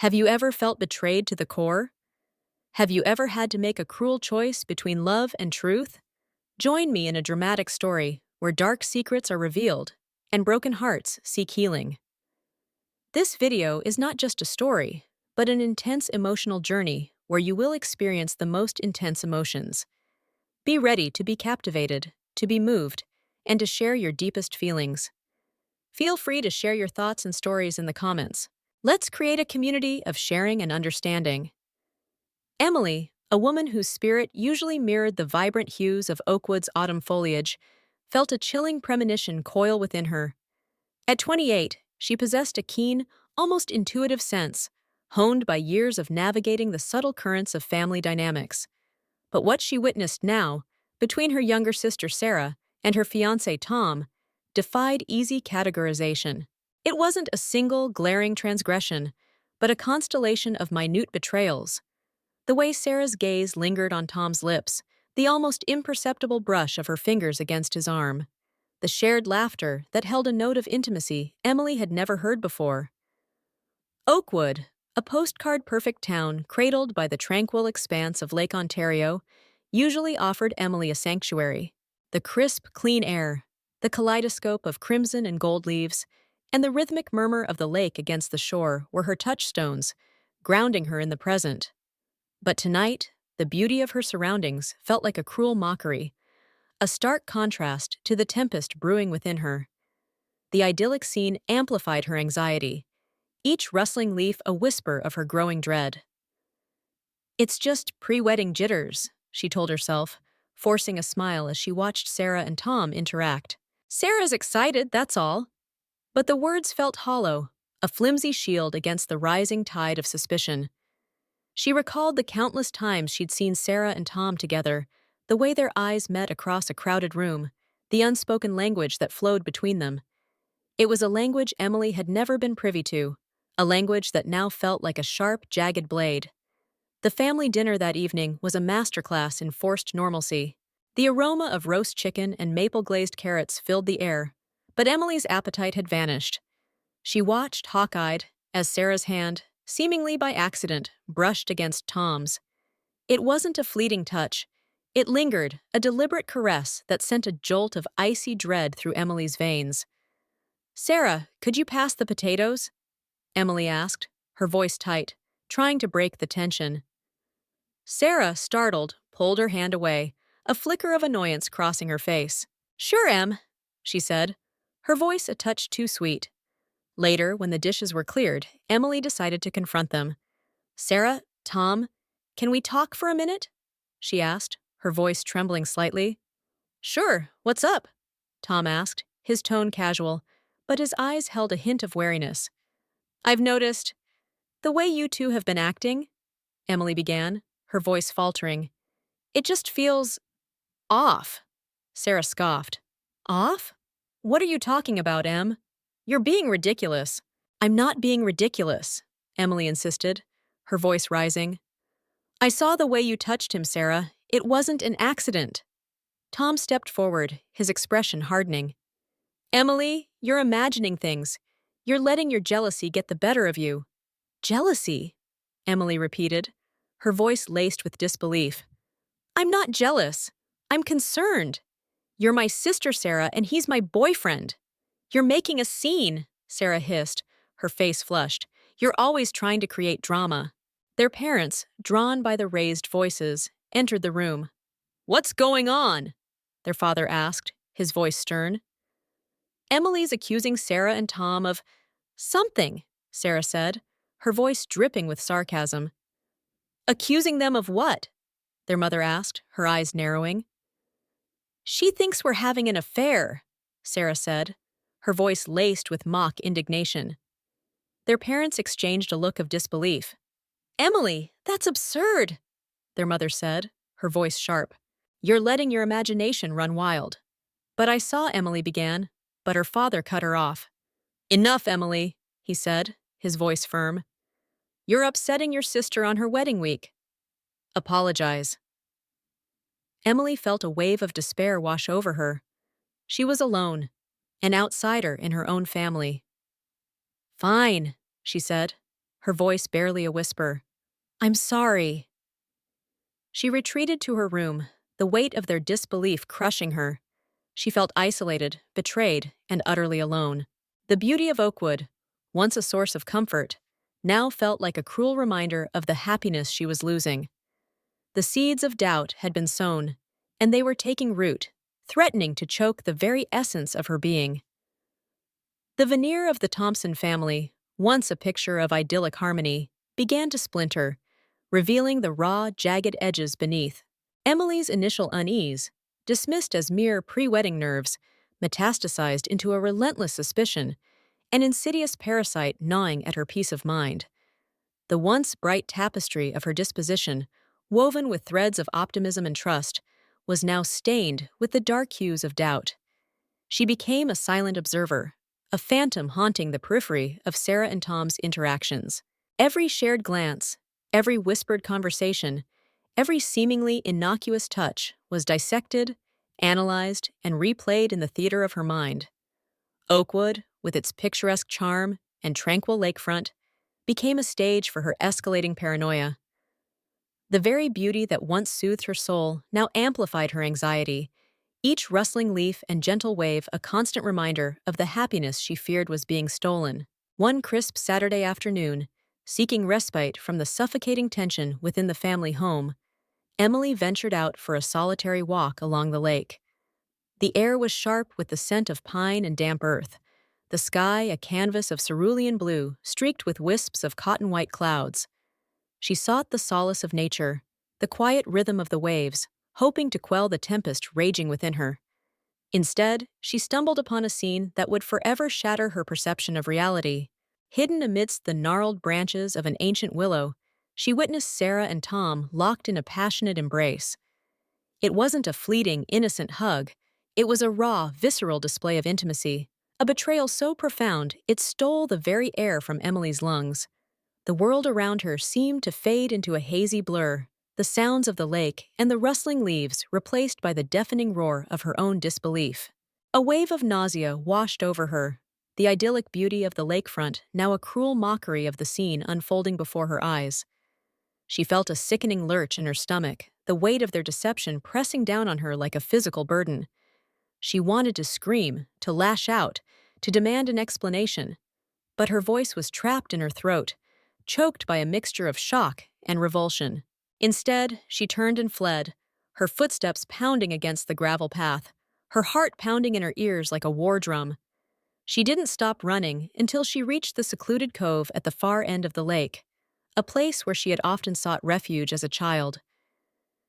Have you ever felt betrayed to the core? Have you ever had to make a cruel choice between love and truth? Join me in a dramatic story where dark secrets are revealed and broken hearts seek healing. This video is not just a story, but an intense emotional journey where you will experience the most intense emotions. Be ready to be captivated, to be moved, and to share your deepest feelings. Feel free to share your thoughts and stories in the comments. Let's create a community of sharing and understanding. Emily, a woman whose spirit usually mirrored the vibrant hues of Oakwood's autumn foliage, felt a chilling premonition coil within her. At 28, she possessed a keen, almost intuitive sense, honed by years of navigating the subtle currents of family dynamics. But what she witnessed now, between her younger sister Sarah and her fiancé Tom, defied easy categorization. It wasn't a single, glaring transgression, but a constellation of minute betrayals. The way Sarah's gaze lingered on Tom's lips, the almost imperceptible brush of her fingers against his arm, the shared laughter that held a note of intimacy Emily had never heard before. Oakwood, a postcard-perfect town cradled by the tranquil expanse of Lake Ontario, usually offered Emily a sanctuary. The crisp, clean air, the kaleidoscope of crimson and gold leaves, and the rhythmic murmur of the lake against the shore were her touchstones, grounding her in the present. But tonight, the beauty of her surroundings felt like a cruel mockery, a stark contrast to the tempest brewing within her. The idyllic scene amplified her anxiety, each rustling leaf a whisper of her growing dread. "It's just pre-wedding jitters," she told herself, forcing a smile as she watched Sarah and Tom interact. "Sarah's excited, that's all." But the words felt hollow, a flimsy shield against the rising tide of suspicion. She recalled the countless times she'd seen Sarah and Tom together, the way their eyes met across a crowded room, the unspoken language that flowed between them. It was a language Emily had never been privy to, a language that now felt like a sharp, jagged blade. The family dinner that evening was a masterclass in forced normalcy. The aroma of roast chicken and maple-glazed carrots filled the air, but Emily's appetite had vanished. She watched, hawk-eyed, as Sarah's hand, seemingly by accident, brushed against Tom's. It wasn't a fleeting touch. It lingered, a deliberate caress that sent a jolt of icy dread through Emily's veins. "Sarah, could you pass the potatoes?" Emily asked, her voice tight, trying to break the tension. Sarah, startled, pulled her hand away, a flicker of annoyance crossing her face. "Sure, Em," she said, her voice a touch too sweet. Later, when the dishes were cleared, Emily decided to confront them. "Sarah, Tom, can we talk for a minute?" she asked, her voice trembling slightly. "Sure, what's up?" Tom asked, his tone casual, but his eyes held a hint of wariness. "I've noticed the way you two have been acting," Emily began, her voice faltering. "It just feels off." Sarah scoffed. "Off? What are you talking about, Em? You're being ridiculous." "I'm not being ridiculous," Emily insisted, her voice rising. "I saw the way you touched him, Sarah. It wasn't an accident." Tom stepped forward, his expression hardening. "Emily, you're imagining things. You're letting your jealousy get the better of you." "Jealousy?" Emily repeated, her voice laced with disbelief. "I'm not jealous. I'm concerned. You're my sister, Sarah, and he's my boyfriend." "You're making a scene," Sarah hissed, her face flushed. "You're always trying to create drama." Their parents, drawn by the raised voices, entered the room. "What's going on?" their father asked, his voice stern. "Emily's accusing Sarah and Tom of something," Sarah said, her voice dripping with sarcasm. "Accusing them of what?" their mother asked, her eyes narrowing. "She thinks we're having an affair," Sarah said, her voice laced with mock indignation. Their parents exchanged a look of disbelief. "Emily, that's absurd," their mother said, her voice sharp. "You're letting your imagination run wild." "But I saw," Emily began, but her father cut her off. "Enough, Emily," he said, his voice firm. "You're upsetting your sister on her wedding week. Apologize." Emily felt a wave of despair wash over her. She was alone, an outsider in her own family. "Fine," she said, her voice barely a whisper. "I'm sorry." She retreated to her room, the weight of their disbelief crushing her. She felt isolated, betrayed, and utterly alone. The beauty of Oakwood, once a source of comfort, now felt like a cruel reminder of the happiness she was losing. The seeds of doubt had been sown, and they were taking root, threatening to choke the very essence of her being. The veneer of the Thompson family, once a picture of idyllic harmony, began to splinter, revealing the raw, jagged edges beneath. Emily's initial unease, dismissed as mere pre-wedding nerves, metastasized into a relentless suspicion, an insidious parasite gnawing at her peace of mind. The once bright tapestry of her disposition, woven with threads of optimism and trust, was now stained with the dark hues of doubt. She became a silent observer, a phantom haunting the periphery of Sarah and Tom's interactions. Every shared glance, every whispered conversation, every seemingly innocuous touch was dissected, analyzed, and replayed in the theater of her mind. Oakwood, with its picturesque charm and tranquil lakefront, became a stage for her escalating paranoia. The very beauty that once soothed her soul now amplified her anxiety, each rustling leaf and gentle wave a constant reminder of the happiness she feared was being stolen. One crisp Saturday afternoon, seeking respite from the suffocating tension within the family home, Emily ventured out for a solitary walk along the lake. The air was sharp with the scent of pine and damp earth, the sky a canvas of cerulean blue streaked with wisps of cotton-white clouds. She sought the solace of nature, the quiet rhythm of the waves, hoping to quell the tempest raging within her. Instead, she stumbled upon a scene that would forever shatter her perception of reality. Hidden amidst the gnarled branches of an ancient willow, she witnessed Sarah and Tom locked in a passionate embrace. It wasn't a fleeting, innocent hug. It was a raw, visceral display of intimacy, a betrayal so profound it stole the very air from Emily's lungs. The world around her seemed to fade into a hazy blur, the sounds of the lake and the rustling leaves replaced by the deafening roar of her own disbelief. A wave of nausea washed over her, the idyllic beauty of the lakefront now a cruel mockery of the scene unfolding before her eyes. She felt a sickening lurch in her stomach, the weight of their deception pressing down on her like a physical burden. She wanted to scream, to lash out, to demand an explanation, but her voice was trapped in her throat, choked by a mixture of shock and revulsion. Instead, she turned and fled, her footsteps pounding against the gravel path, her heart pounding in her ears like a war drum. She didn't stop running until she reached the secluded cove at the far end of the lake, a place where she had often sought refuge as a child.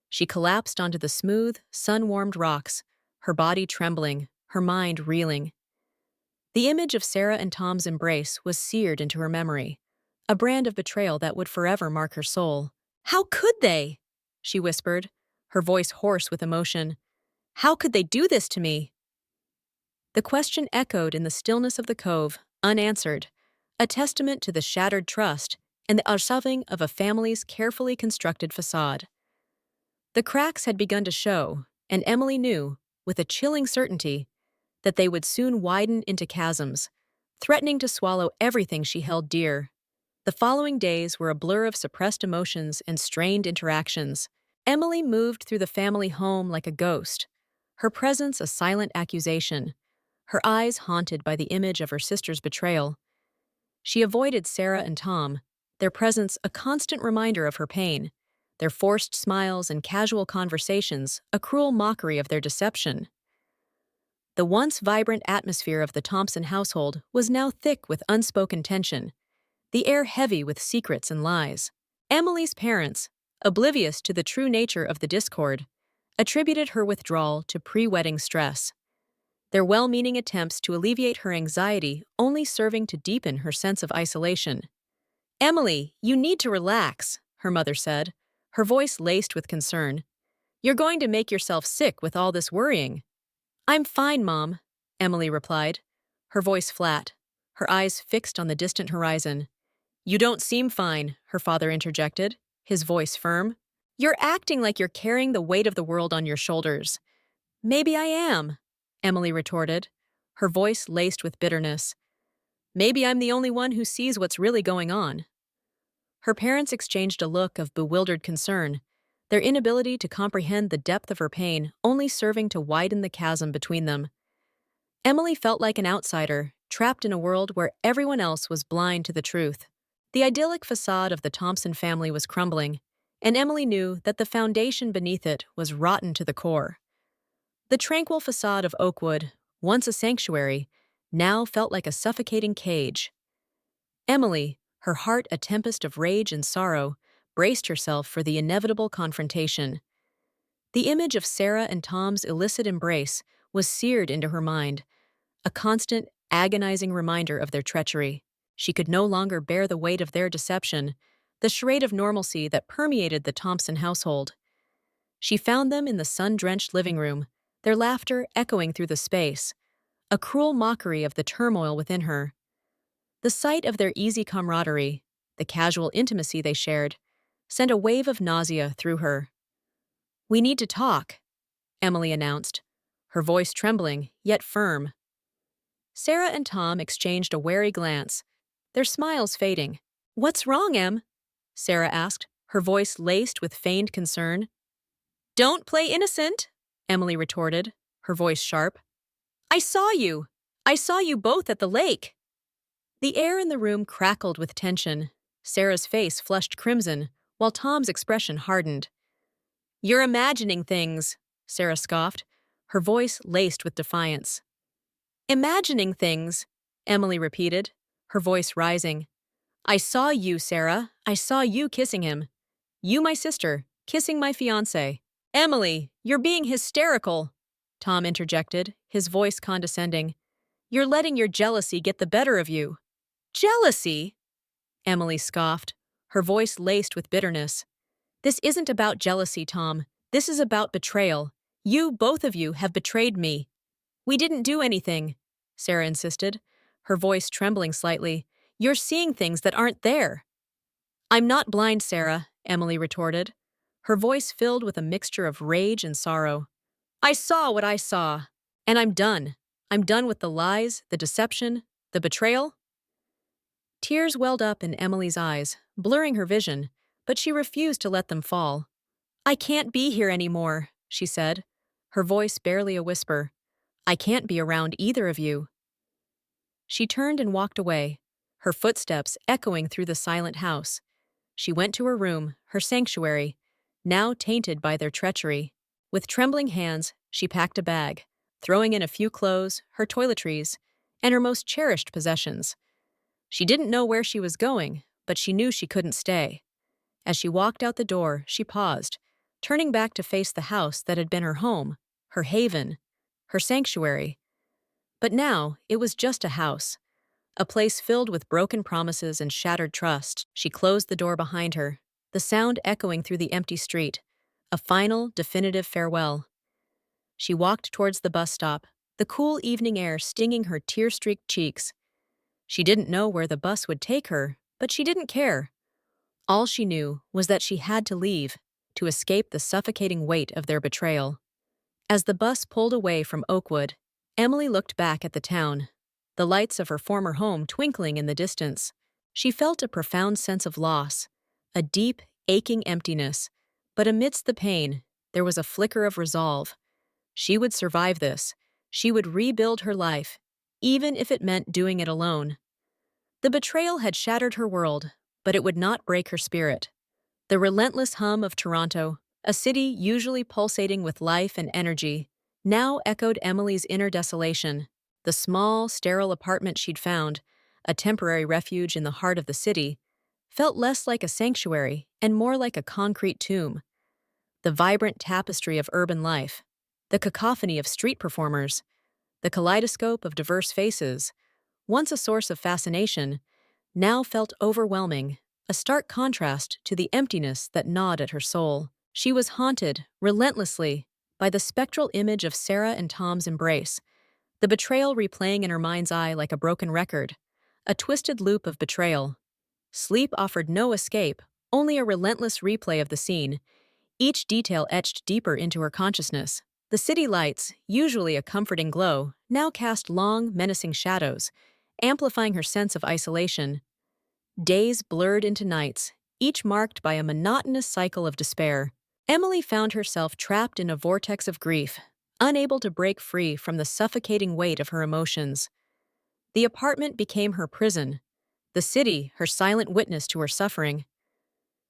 She collapsed onto the smooth, sun-warmed rocks, her body trembling, her mind reeling. The image of Sarah and Tom's embrace was seared into her memory, a brand of betrayal that would forever mark her soul. "How could they?" she whispered, her voice hoarse with emotion. "How could they do this to me?" The question echoed in the stillness of the cove, unanswered, a testament to the shattered trust and the unsolving of a family's carefully constructed facade. The cracks had begun to show, and Emily knew, with a chilling certainty, that they would soon widen into chasms, threatening to swallow everything she held dear. The following days were a blur of suppressed emotions and strained interactions. Emily moved through the family home like a ghost, her presence a silent accusation, her eyes haunted by the image of her sister's betrayal. She avoided Sarah and Tom, their presence a constant reminder of her pain, their forced smiles and casual conversations a cruel mockery of their deception. The once vibrant atmosphere of the Thompson household was now thick with unspoken tension, the air heavy with secrets and lies. Emily's parents, oblivious to the true nature of the discord, attributed her withdrawal to pre-wedding stress, their well-meaning attempts to alleviate her anxiety only serving to deepen her sense of isolation. "Emily, you need to relax," her mother said, her voice laced with concern. "You're going to make yourself sick with all this worrying." "I'm fine, Mom," Emily replied, her voice flat, her eyes fixed on the distant horizon. "You don't seem fine," her father interjected, his voice firm. "You're acting like you're carrying the weight of the world on your shoulders." "Maybe I am," Emily retorted, her voice laced with bitterness. "Maybe I'm the only one who sees what's really going on." Her parents exchanged a look of bewildered concern, their inability to comprehend the depth of her pain only serving to widen the chasm between them. Emily felt like an outsider, trapped in a world where everyone else was blind to the truth. The idyllic facade of the Thompson family was crumbling, and Emily knew that the foundation beneath it was rotten to the core. The tranquil facade of Oakwood, once a sanctuary, now felt like a suffocating cage. Emily, her heart a tempest of rage and sorrow, braced herself for the inevitable confrontation. The image of Sarah and Tom's illicit embrace was seared into her mind, a constant, agonizing reminder of their treachery. She could no longer bear the weight of their deception, the charade of normalcy that permeated the Thompson household. She found them in the sun-drenched living room, their laughter echoing through the space, a cruel mockery of the turmoil within her. The sight of their easy camaraderie, the casual intimacy they shared, sent a wave of nausea through her. "We need to talk," Emily announced, her voice trembling, yet firm. Sarah and Tom exchanged a wary glance, their smiles fading. "What's wrong, Em?" Sarah asked, her voice laced with feigned concern. "Don't play innocent," Emily retorted, her voice sharp. I saw you! I saw you both at the lake!" The air in the room crackled with tension. Sarah's face flushed crimson, while Tom's expression hardened. "You're imagining things," Sarah scoffed, her voice laced with defiance. "Imagining things," Emily repeated, her voice rising. "I saw you, Sarah. I saw you kissing him. You, my sister, kissing my fiancé." "Emily, you're being hysterical," Tom interjected, his voice condescending. "You're letting your jealousy get the better of you." "Jealousy?" Emily scoffed, her voice laced with bitterness. "This isn't about jealousy, Tom. This is about betrayal. You, both of you, have betrayed me." "We didn't do anything," Sarah insisted, her voice trembling slightly. "You're seeing things that aren't there." "I'm not blind, Sarah," Emily retorted, her voice filled with a mixture of rage and sorrow. "I saw what I saw, and I'm done. I'm done with the lies, the deception, the betrayal." Tears welled up in Emily's eyes, blurring her vision, but she refused to let them fall. "I can't be here anymore," she said, her voice barely a whisper. "I can't be around either of you." She turned and walked away, her footsteps echoing through the silent house. She went to her room, her sanctuary, now tainted by their treachery. With trembling hands, she packed a bag, throwing in a few clothes, her toiletries, and her most cherished possessions. She didn't know where she was going, but she knew she couldn't stay. As she walked out the door, she paused, turning back to face the house that had been her home, her haven, her sanctuary. But now, it was just a house, a place filled with broken promises and shattered trust. She closed the door behind her, the sound echoing through the empty street, a final, definitive farewell. She walked towards the bus stop, the cool evening air stinging her tear-streaked cheeks. She didn't know where the bus would take her, but she didn't care. All she knew was that she had to leave, to escape the suffocating weight of their betrayal. As the bus pulled away from Oakwood, Emily looked back at the town, the lights of her former home twinkling in the distance. She felt a profound sense of loss, a deep, aching emptiness, but amidst the pain, there was a flicker of resolve. She would survive this. She would rebuild her life, even if it meant doing it alone. The betrayal had shattered her world, but it would not break her spirit. The relentless hum of Toronto, a city usually pulsating with life and energy, now echoed Emily's inner desolation. The small, sterile apartment she'd found, a temporary refuge in the heart of the city, felt less like a sanctuary and more like a concrete tomb. The vibrant tapestry of urban life, the cacophony of street performers, the kaleidoscope of diverse faces, once a source of fascination, now felt overwhelming, a stark contrast to the emptiness that gnawed at her soul. She was haunted, relentlessly, by the spectral image of Sarah and Tom's embrace, the betrayal replaying in her mind's eye like a broken record, a twisted loop of betrayal. Sleep offered no escape, only a relentless replay of the scene, each detail etched deeper into her consciousness. The city lights, usually a comforting glow, now cast long, menacing shadows, amplifying her sense of isolation. Days blurred into nights, each marked by a monotonous cycle of despair. Emily found herself trapped in a vortex of grief, unable to break free from the suffocating weight of her emotions. The apartment became her prison, the city her silent witness to her suffering.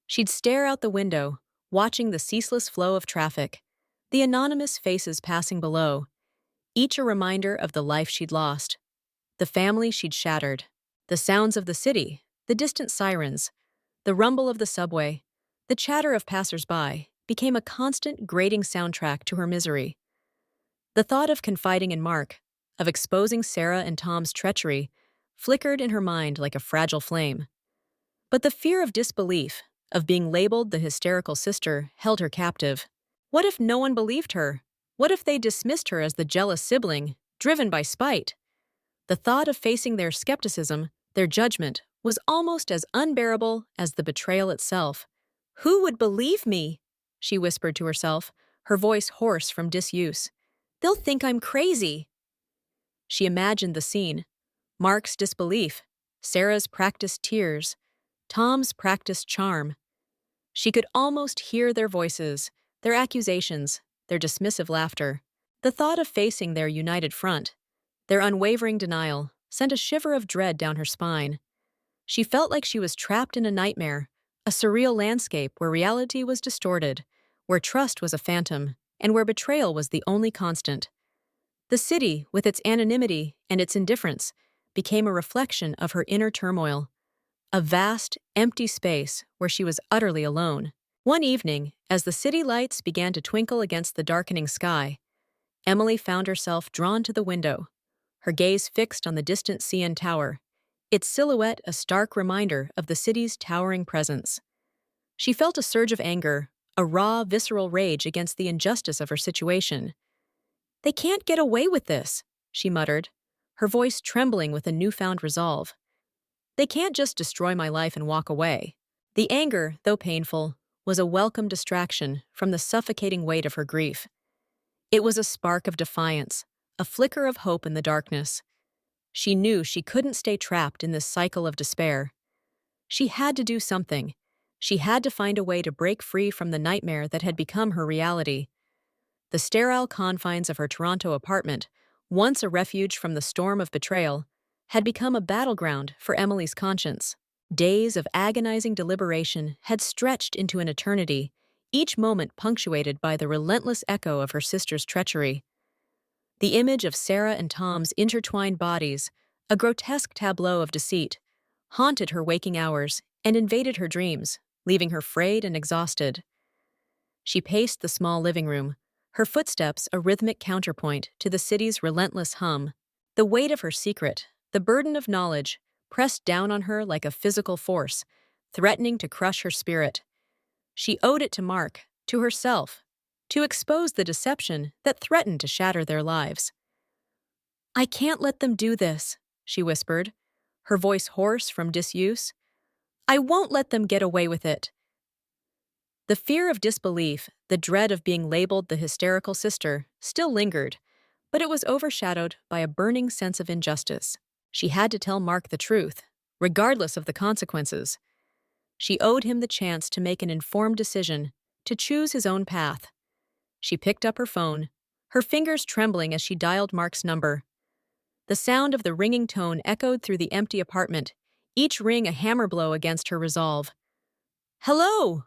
She'd stare out the window, watching the ceaseless flow of traffic, the anonymous faces passing below, each a reminder of the life she'd lost, the family she'd shattered. The sounds of the city, the distant sirens, the rumble of the subway, the chatter of passers-by, became a constant, grating soundtrack to her misery. The thought of confiding in Mark, of exposing Sarah and Tom's treachery, flickered in her mind like a fragile flame. But the fear of disbelief, of being labeled the hysterical sister, held her captive. What if no one believed her? What if they dismissed her as the jealous sibling, driven by spite? The thought of facing their skepticism, their judgment, was almost as unbearable as the betrayal itself. "Who would believe me?" she whispered to herself, her voice hoarse from disuse. "They'll think I'm crazy." She imagined the scene. Mark's disbelief, Sarah's practiced tears, Tom's practiced charm. She could almost hear their voices, their accusations, their dismissive laughter. The thought of facing their united front, their unwavering denial, sent a shiver of dread down her spine. She felt like she was trapped in a nightmare, a surreal landscape where reality was distorted, where trust was a phantom, and where betrayal was the only constant. The city, with its anonymity and its indifference, became a reflection of her inner turmoil, a vast, empty space where she was utterly alone. One evening, as the city lights began to twinkle against the darkening sky, Emily found herself drawn to the window, her gaze fixed on the distant CN Tower, its silhouette a stark reminder of the city's towering presence. She felt a surge of anger, a raw, visceral rage against the injustice of her situation. "They can't get away with this," she muttered, her voice trembling with a newfound resolve. "They can't just destroy my life and walk away." The anger, though painful, was a welcome distraction from the suffocating weight of her grief. It was a spark of defiance, a flicker of hope in the darkness. She knew she couldn't stay trapped in this cycle of despair. She had to do something. She had to find a way to break free from the nightmare that had become her reality. The sterile confines of her Toronto apartment, once a refuge from the storm of betrayal, had become a battleground for Emily's conscience. Days of agonizing deliberation had stretched into an eternity, each moment punctuated by the relentless echo of her sister's treachery. The image of Sarah and Tom's intertwined bodies, a grotesque tableau of deceit, haunted her waking hours and invaded her dreams, leaving her frayed and exhausted. She paced the small living room, her footsteps a rhythmic counterpoint to the city's relentless hum. The weight of her secret, the burden of knowledge, pressed down on her like a physical force, threatening to crush her spirit. She owed it to Mark, to herself, to expose the deception that threatened to shatter their lives. "I can't let them do this," she whispered, her voice hoarse from disuse. "I won't let them get away with it." The fear of disbelief, the dread of being labeled the hysterical sister, still lingered, but it was overshadowed by a burning sense of injustice. She had to tell Mark the truth, regardless of the consequences. She owed him the chance to make an informed decision, to choose his own path. She picked up her phone, her fingers trembling as she dialed Mark's number. The sound of the ringing tone echoed through the empty apartment, each ring a hammer blow against her resolve. "Hello!"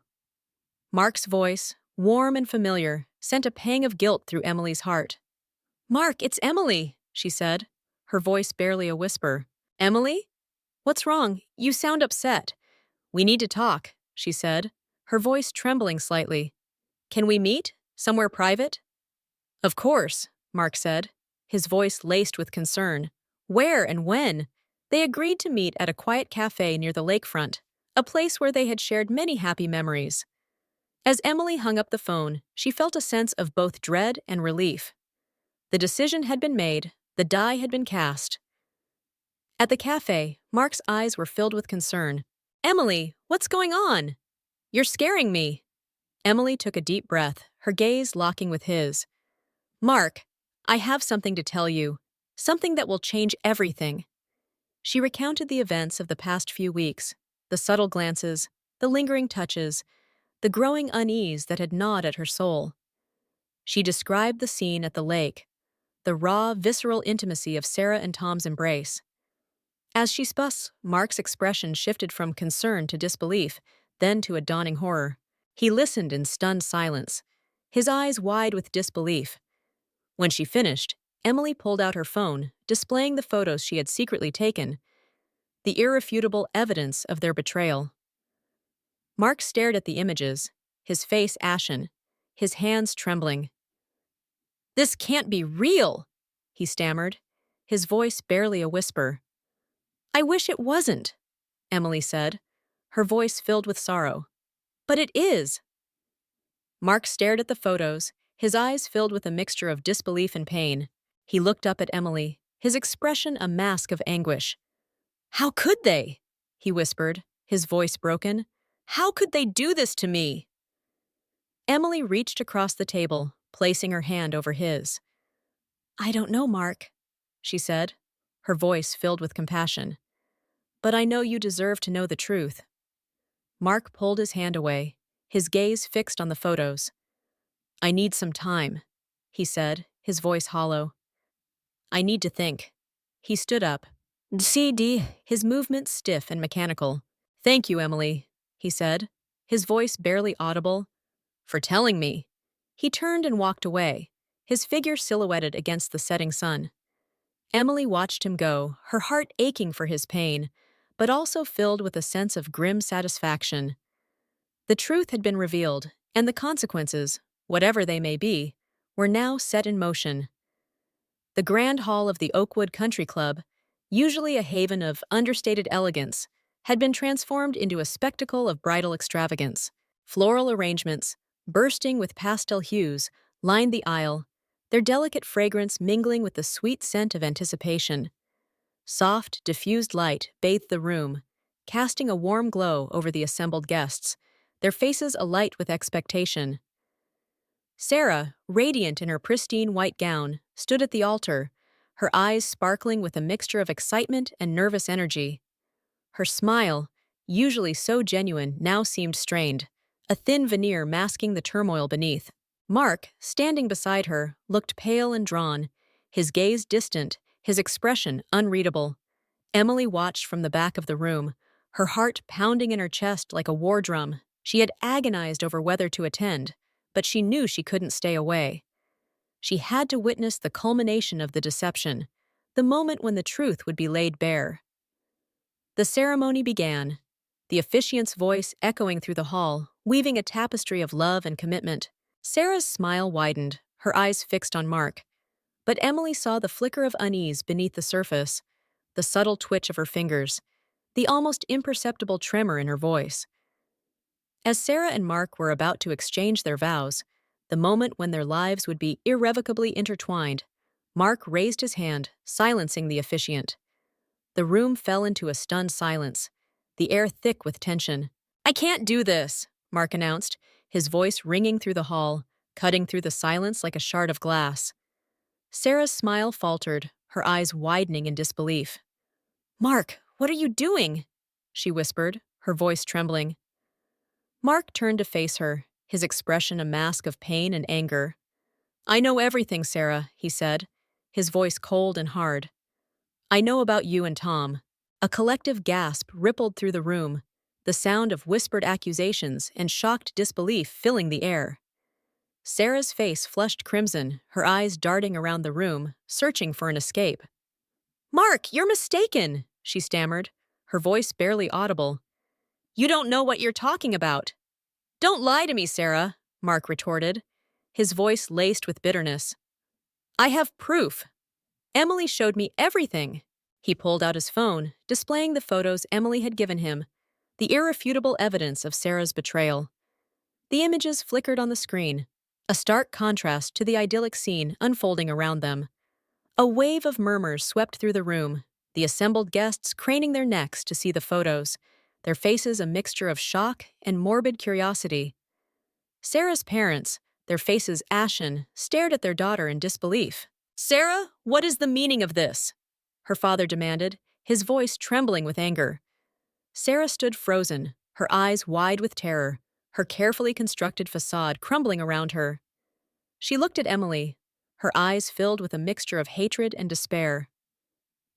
Mark's voice, warm and familiar, sent a pang of guilt through Emily's heart. "Mark, it's Emily," she said, her voice barely a whisper. "Emily? What's wrong? You sound upset." "We need to talk," she said, her voice trembling slightly. "Can we meet? Somewhere private?" "Of course," Mark said, his voice laced with concern. "Where and when?" They agreed to meet at a quiet cafe near the lakefront, a place where they had shared many happy memories. As Emily hung up the phone, she felt a sense of both dread and relief. The decision had been made, the die had been cast. At the cafe, Mark's eyes were filled with concern. "Emily, what's going on? You're scaring me." Emily took a deep breath, her gaze locking with his. "Mark, I have something to tell you, something that will change everything." She recounted the events of the past few weeks, the subtle glances, the lingering touches, the growing unease that had gnawed at her soul. She described the scene at the lake, the raw, visceral intimacy of Sarah and Tom's embrace. As she spoke, Mark's expression shifted from concern to disbelief, then to a dawning horror. He listened in stunned silence, his eyes wide with disbelief. When she finished, Emily pulled out her phone, displaying the photos she had secretly taken, the irrefutable evidence of their betrayal. Mark stared at the images, his face ashen, his hands trembling. "This can't be real," he stammered, his voice barely a whisper. "I wish it wasn't," Emily said, her voice filled with sorrow. "But it is." Mark stared at the photos, his eyes filled with a mixture of disbelief and pain. He looked up at Emily, his expression a mask of anguish. "How could they?" he whispered, his voice broken. "How could they do this to me?" Emily reached across the table, placing her hand over his. "I don't know, Mark," she said, her voice filled with compassion. "But I know you deserve to know the truth." Mark pulled his hand away, his gaze fixed on the photos. "I need some time," he said, his voice hollow. "I need to think." He stood up, his movements stiff and mechanical. "Thank you, Emily," he said, his voice barely audible, "for telling me." He turned and walked away, his figure silhouetted against the setting sun. Emily watched him go, her heart aching for his pain, but also filled with a sense of grim satisfaction. The truth had been revealed, and the consequences, whatever they may be, were now set in motion. The grand hall of the Oakwood Country Club, usually a haven of understated elegance, had been transformed into a spectacle of bridal extravagance. Floral arrangements, bursting with pastel hues, lined the aisle, their delicate fragrance mingling with the sweet scent of anticipation. Soft, diffused light bathed the room, casting a warm glow over the assembled guests, their faces alight with expectation. Sarah, radiant in her pristine white gown, stood at the altar, her eyes sparkling with a mixture of excitement and nervous energy. Her smile, usually so genuine, now seemed strained, a thin veneer masking the turmoil beneath. Mark, standing beside her, looked pale and drawn, his gaze distant, his expression unreadable. Emily watched from the back of the room, her heart pounding in her chest like a war drum. She had agonized over whether to attend, but she knew she couldn't stay away. She had to witness the culmination of the deception, the moment when the truth would be laid bare. The ceremony began, the officiant's voice echoing through the hall, weaving a tapestry of love and commitment. Sarah's smile widened, her eyes fixed on Mark. But Emily saw the flicker of unease beneath the surface, the subtle twitch of her fingers, the almost imperceptible tremor in her voice. As Sarah and Mark were about to exchange their vows, the moment when their lives would be irrevocably intertwined, Mark raised his hand, silencing the officiant. The room fell into a stunned silence, the air thick with tension. "I can't do this," Mark announced, his voice ringing through the hall, cutting through the silence like a shard of glass. Sarah's smile faltered, her eyes widening in disbelief. "Mark, what are you doing?" she whispered, her voice trembling. Mark turned to face her, his expression a mask of pain and anger. "I know everything, Sarah," he said, his voice cold and hard. "I know about you and Tom." A collective gasp rippled through the room, the sound of whispered accusations and shocked disbelief filling the air. Sarah's face flushed crimson, her eyes darting around the room, searching for an escape. "Mark, you're mistaken," she stammered, her voice barely audible. "You don't know what you're talking about." "Don't lie to me, Sarah," Mark retorted, his voice laced with bitterness. "I have proof. Emily showed me everything." He pulled out his phone, displaying the photos Emily had given him, the irrefutable evidence of Sarah's betrayal. The images flickered on the screen, a stark contrast to the idyllic scene unfolding around them. A wave of murmurs swept through the room, the assembled guests craning their necks to see the photos, their faces a mixture of shock and morbid curiosity. Sarah's parents, their faces ashen, stared at their daughter in disbelief. "Sarah, what is the meaning of this?" her father demanded, his voice trembling with anger. Sarah stood frozen, her eyes wide with terror, her carefully constructed facade crumbling around her. She looked at Emily, her eyes filled with a mixture of hatred and despair.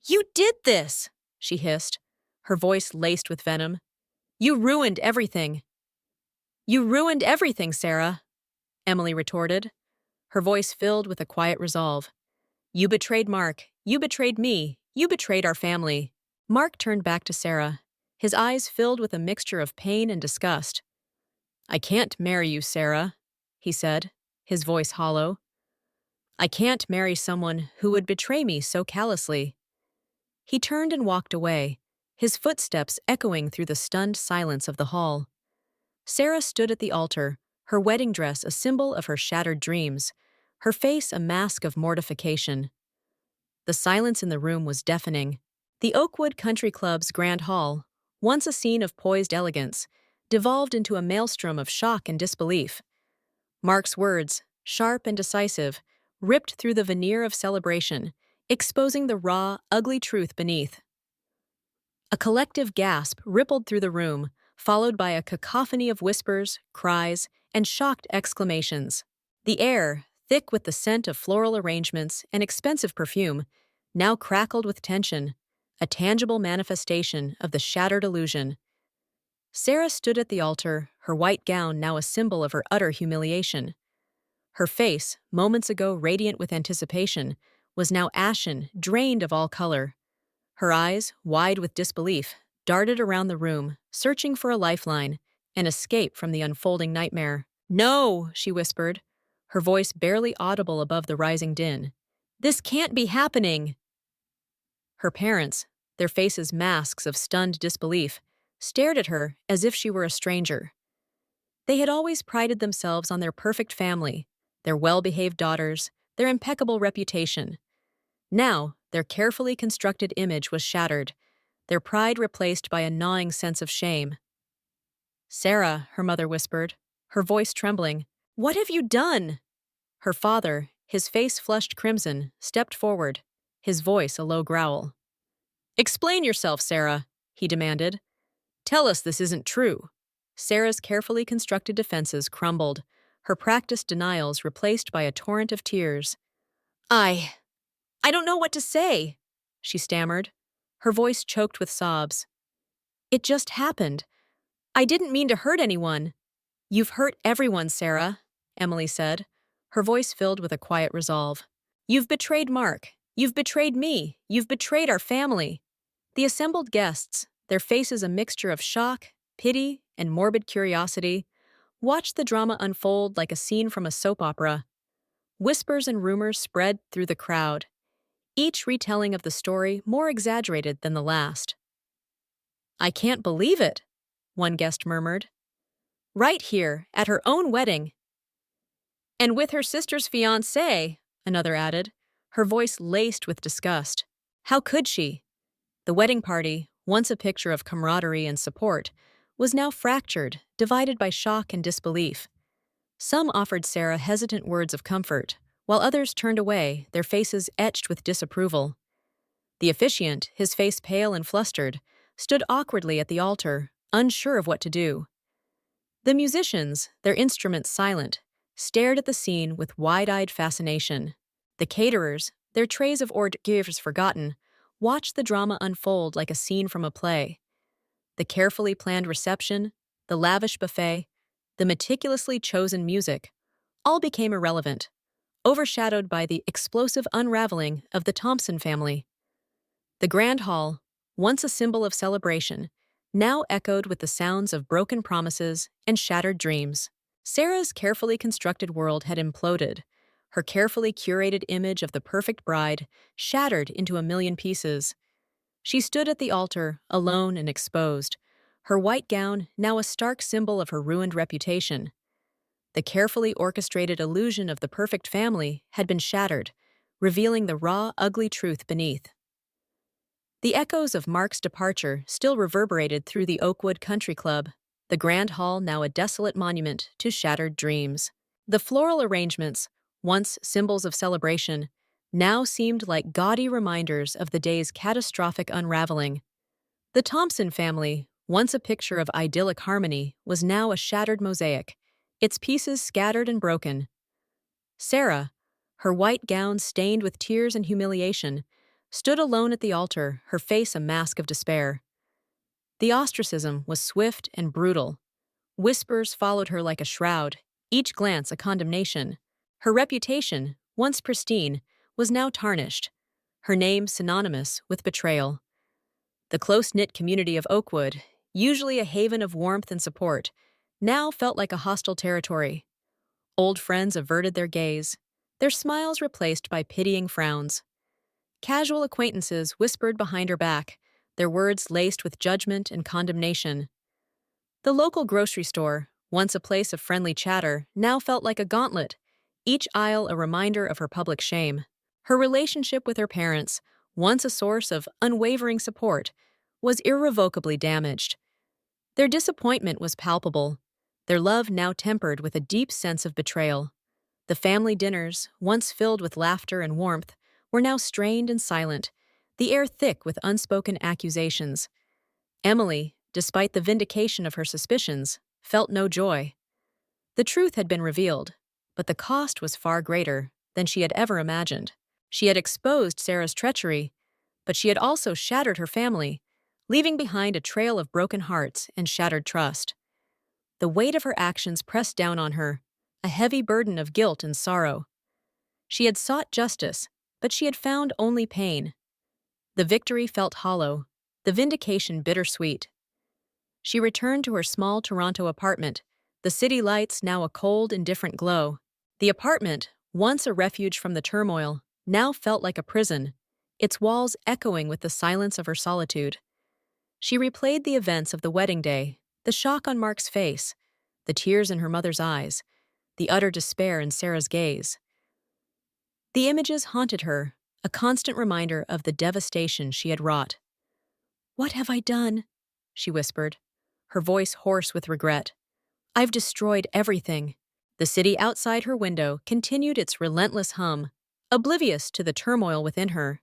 "You did this!" she hissed, her voice laced with venom. "You ruined everything." "You ruined everything, Sarah," Emily retorted, her voice filled with a quiet resolve. "You betrayed Mark. You betrayed me. You betrayed our family." Mark turned back to Sarah, his eyes filled with a mixture of pain and disgust. "I can't marry you, Sarah," he said, his voice hollow. "I can't marry someone who would betray me so callously." He turned and walked away, his footsteps echoing through the stunned silence of the hall. Sarah stood at the altar, her wedding dress a symbol of her shattered dreams, her face a mask of mortification. The silence in the room was deafening. The Oakwood Country Club's grand hall, once a scene of poised elegance, devolved into a maelstrom of shock and disbelief. Mark's words, sharp and decisive, ripped through the veneer of celebration, exposing the raw, ugly truth beneath. A collective gasp rippled through the room, followed by a cacophony of whispers, cries, and shocked exclamations. The air, thick with the scent of floral arrangements and expensive perfume, now crackled with tension, a tangible manifestation of the shattered illusion. Sarah stood at the altar, her white gown now a symbol of her utter humiliation. Her face, moments ago radiant with anticipation, was now ashen, drained of all color. Her eyes, wide with disbelief, darted around the room, searching for a lifeline, an escape from the unfolding nightmare. "No," she whispered, her voice barely audible above the rising din. "This can't be happening." Her parents, their faces masks of stunned disbelief, stared at her as if she were a stranger. They had always prided themselves on their perfect family, their well-behaved daughters, their impeccable reputation. Now, their carefully constructed image was shattered, their pride replaced by a gnawing sense of shame. "Sarah," her mother whispered, her voice trembling, "what have you done?" Her father, his face flushed crimson, stepped forward, his voice a low growl. "Explain yourself, Sarah," he demanded. "Tell us this isn't true." Sarah's carefully constructed defenses crumbled, her practiced denials replaced by a torrent of tears. I don't know what to say," she stammered, her voice choked with sobs. "It just happened. I didn't mean to hurt anyone." "You've hurt everyone, Sarah," Emily said, her voice filled with a quiet resolve. "You've betrayed Mark. You've betrayed me. You've betrayed our family." The assembled guests, their faces a mixture of shock, pity, and morbid curiosity, watched the drama unfold like a scene from a soap opera. Whispers and rumors spread through the crowd, each retelling of the story more exaggerated than the last. "I can't believe it," one guest murmured. "Right here, at her own wedding." "And with her sister's fiancé," another added, her voice laced with disgust. How could she? The wedding party, once a picture of camaraderie and support, was now fractured, divided by shock and disbelief. Some offered Sarah hesitant words of comfort, while others turned away, their faces etched with disapproval. The officiant, his face pale and flustered, stood awkwardly at the altar, unsure of what to do. The musicians, their instruments silent, stared at the scene with wide-eyed fascination. The caterers, their trays of hors d'oeuvres forgotten, watched the drama unfold like a scene from a play. The carefully planned reception, the lavish buffet, the meticulously chosen music, all became irrelevant, overshadowed by the explosive unraveling of the Thompson family. The grand hall, once a symbol of celebration, now echoed with the sounds of broken promises and shattered dreams. Sarah's carefully constructed world had imploded, her carefully curated image of the perfect bride shattered into a million pieces. She stood at the altar, alone and exposed, her white gown now a stark symbol of her ruined reputation. The carefully orchestrated illusion of the perfect family had been shattered, revealing the raw, ugly truth beneath. The echoes of Mark's departure still reverberated through the Oakwood Country Club, the grand hall now a desolate monument to shattered dreams. The floral arrangements, once symbols of celebration, now seemed like gaudy reminders of the day's catastrophic unraveling. The Thompson family, once a picture of idyllic harmony, was now a shattered mosaic, its pieces scattered and broken. Sarah, her white gown stained with tears and humiliation, stood alone at the altar, her face a mask of despair. The ostracism was swift and brutal. Whispers followed her like a shroud, each glance a condemnation. Her reputation, once pristine, was now tarnished, her name synonymous with betrayal. The close-knit community of Oakwood, usually a haven of warmth and support, now felt like a hostile territory. Old friends averted their gaze, their smiles replaced by pitying frowns. Casual acquaintances whispered behind her back, their words laced with judgment and condemnation. The local grocery store, once a place of friendly chatter, now felt like a gauntlet, each aisle a reminder of her public shame. Her relationship with her parents, once a source of unwavering support, was irrevocably damaged. Their disappointment was palpable, their love now tempered with a deep sense of betrayal. The family dinners, once filled with laughter and warmth, were now strained and silent, the air thick with unspoken accusations. Emily, despite the vindication of her suspicions, felt no joy. The truth had been revealed, but the cost was far greater than she had ever imagined. She had exposed Sarah's treachery, but she had also shattered her family, leaving behind a trail of broken hearts and shattered trust. The weight of her actions pressed down on her, a heavy burden of guilt and sorrow. She had sought justice, but she had found only pain. The victory felt hollow, the vindication bittersweet. She returned to her small Toronto apartment, the city lights now a cold, indifferent glow. The apartment, once a refuge from the turmoil, now felt like a prison, its walls echoing with the silence of her solitude. She replayed the events of the wedding day, the shock on Mark's face, the tears in her mother's eyes, the utter despair in Sarah's gaze. The images haunted her, a constant reminder of the devastation she had wrought. "What have I done?" she whispered, her voice hoarse with regret. "I've destroyed everything." The city outside her window continued its relentless hum, oblivious to the turmoil within her.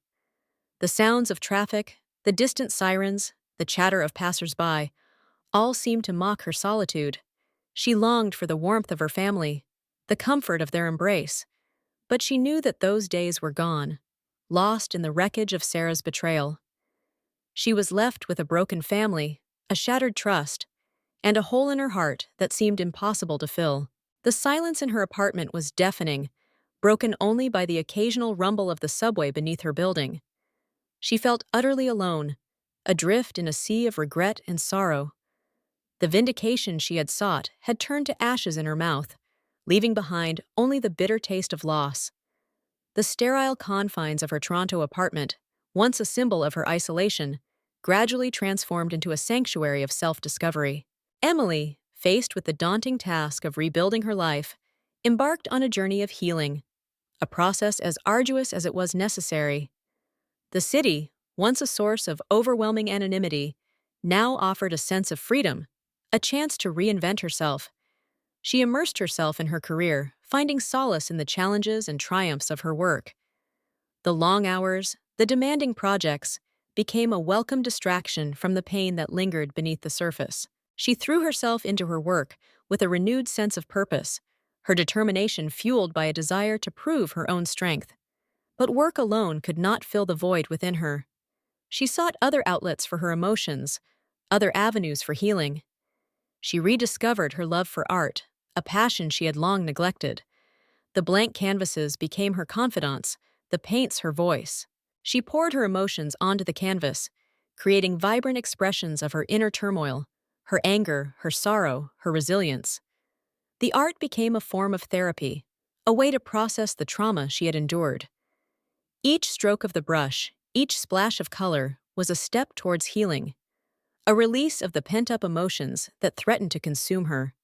The sounds of traffic, the distant sirens, the chatter of passers-by, all seemed to mock her solitude. She longed for the warmth of her family, the comfort of their embrace, but she knew that those days were gone, lost in the wreckage of Sarah's betrayal. She was left with a broken family, a shattered trust, and a hole in her heart that seemed impossible to fill. The silence in her apartment was deafening, broken only by the occasional rumble of the subway beneath her building. She felt utterly alone, adrift in a sea of regret and sorrow. The vindication she had sought had turned to ashes in her mouth, leaving behind only the bitter taste of loss. The sterile confines of her Toronto apartment, once a symbol of her isolation, gradually transformed into a sanctuary of self-discovery. Emily, faced with the daunting task of rebuilding her life, embarked on a journey of healing, a process as arduous as it was necessary. The city, once a source of overwhelming anonymity, now offered a sense of freedom, a chance to reinvent herself. She immersed herself in her career, finding solace in the challenges and triumphs of her work. The long hours, the demanding projects, became a welcome distraction from the pain that lingered beneath the surface. She threw herself into her work with a renewed sense of purpose, her determination fueled by a desire to prove her own strength. But work alone could not fill the void within her. She sought other outlets for her emotions, other avenues for healing. She rediscovered her love for art, a passion she had long neglected. The blank canvases became her confidants, the paints her voice. She poured her emotions onto the canvas, creating vibrant expressions of her inner turmoil, her anger, her sorrow, her resilience. The art became a form of therapy, a way to process the trauma she had endured. Each stroke of the brush, each splash of color, was a step towards healing, a release of the pent-up emotions that threatened to consume her.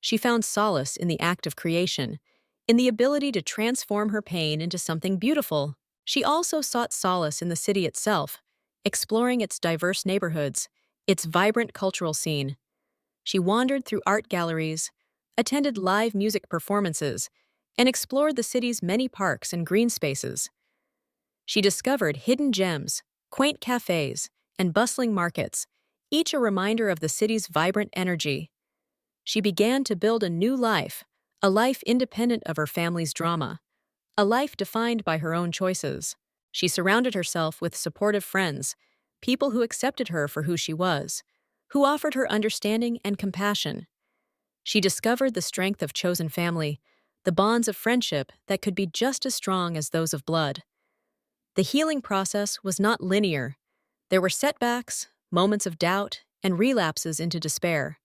She found solace in the act of creation, in the ability to transform her pain into something beautiful. She also sought solace in the city itself, exploring its diverse neighborhoods, its vibrant cultural scene. She wandered through art galleries, attended live music performances, and explored the city's many parks and green spaces. She discovered hidden gems, quaint cafes, and bustling markets, each a reminder of the city's vibrant energy. She began to build a life independent of her family's drama, a life defined by her own choices. She surrounded herself with supportive friends, people who accepted her for who she was, who offered her understanding and compassion. She discovered the strength of chosen family, the bonds of friendship that could be just as strong as those of blood. The healing process was not linear. There were setbacks, moments of doubt, and relapses into despair.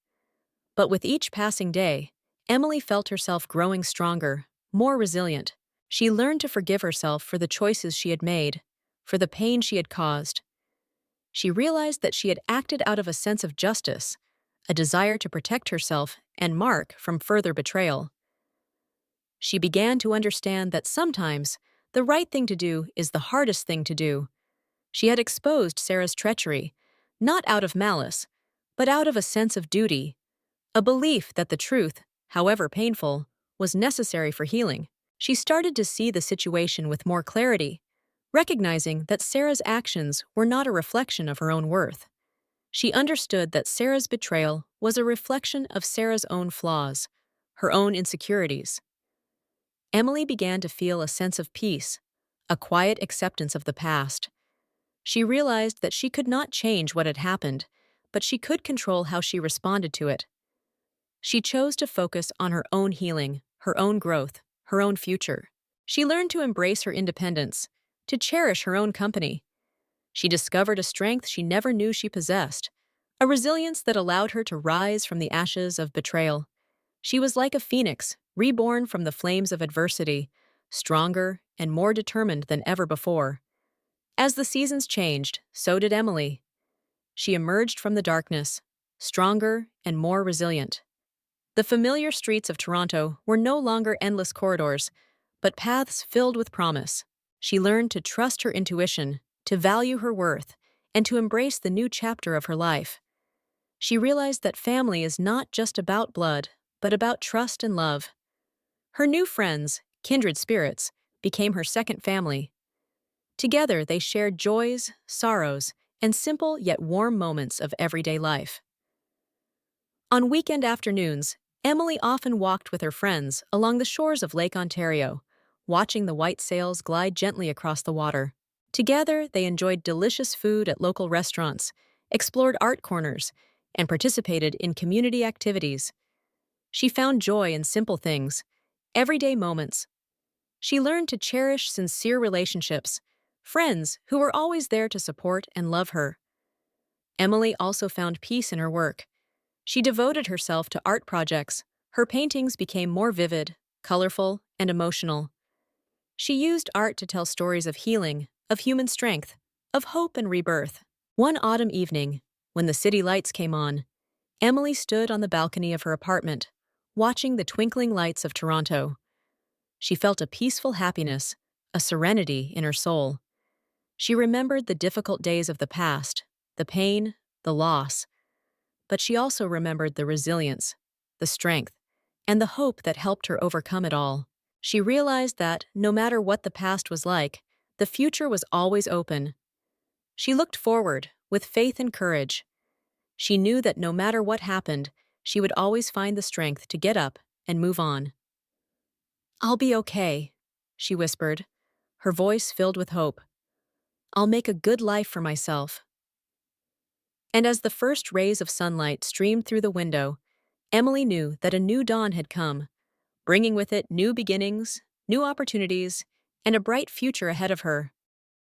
But with each passing day, Emily felt herself growing stronger, more resilient. She learned to forgive herself for the choices she had made, for the pain she had caused. She realized that she had acted out of a sense of justice, a desire to protect herself and Mark from further betrayal. She began to understand that sometimes the right thing to do is the hardest thing to do. She had exposed Sarah's treachery, not out of malice, but out of a sense of duty, a belief that the truth, however painful, was necessary for healing. She started to see the situation with more clarity, recognizing that Sarah's actions were not a reflection of her own worth. She understood that Sarah's betrayal was a reflection of Sarah's own flaws, her own insecurities. Emily began to feel a sense of peace, a quiet acceptance of the past. She realized that she could not change what had happened, but she could control how she responded to it. She chose to focus on her own healing, her own growth, her own future. She learned to embrace her independence, to cherish her own company. She discovered a strength she never knew she possessed, a resilience that allowed her to rise from the ashes of betrayal. She was like a phoenix, reborn from the flames of adversity, stronger and more determined than ever before. As the seasons changed, so did Emily. She emerged from the darkness, stronger and more resilient. The familiar streets of Toronto were no longer endless corridors, but paths filled with promise. She learned to trust her intuition, to value her worth, and to embrace the new chapter of her life. She realized that family is not just about blood, but about trust and love. Her new friends, kindred spirits, became her second family. Together, they shared joys, sorrows, and simple yet warm moments of everyday life. On weekend afternoons, Emily often walked with her friends along the shores of Lake Ontario, watching the white sails glide gently across the water. Together, they enjoyed delicious food at local restaurants, explored art corners, and participated in community activities. She found joy in simple things, everyday moments. She learned to cherish sincere relationships, friends who were always there to support and love her. Emily also found peace in her work. She devoted herself to art projects. Her paintings became more vivid, colorful, and emotional. She used art to tell stories of healing, of human strength, of hope and rebirth. One autumn evening, when the city lights came on, Emily stood on the balcony of her apartment, watching the twinkling lights of Toronto. She felt a peaceful happiness, a serenity in her soul. She remembered the difficult days of the past, the pain, the loss, but she also remembered the resilience, the strength, and the hope that helped her overcome it all. She realized that, no matter what the past was like, the future was always open. She looked forward, with faith and courage. She knew that no matter what happened, she would always find the strength to get up and move on. "I'll be okay," she whispered, her voice filled with hope. "I'll make a good life for myself." And as the first rays of sunlight streamed through the window, Emily knew that a new dawn had come, bringing with it new beginnings, new opportunities, and a bright future ahead of her.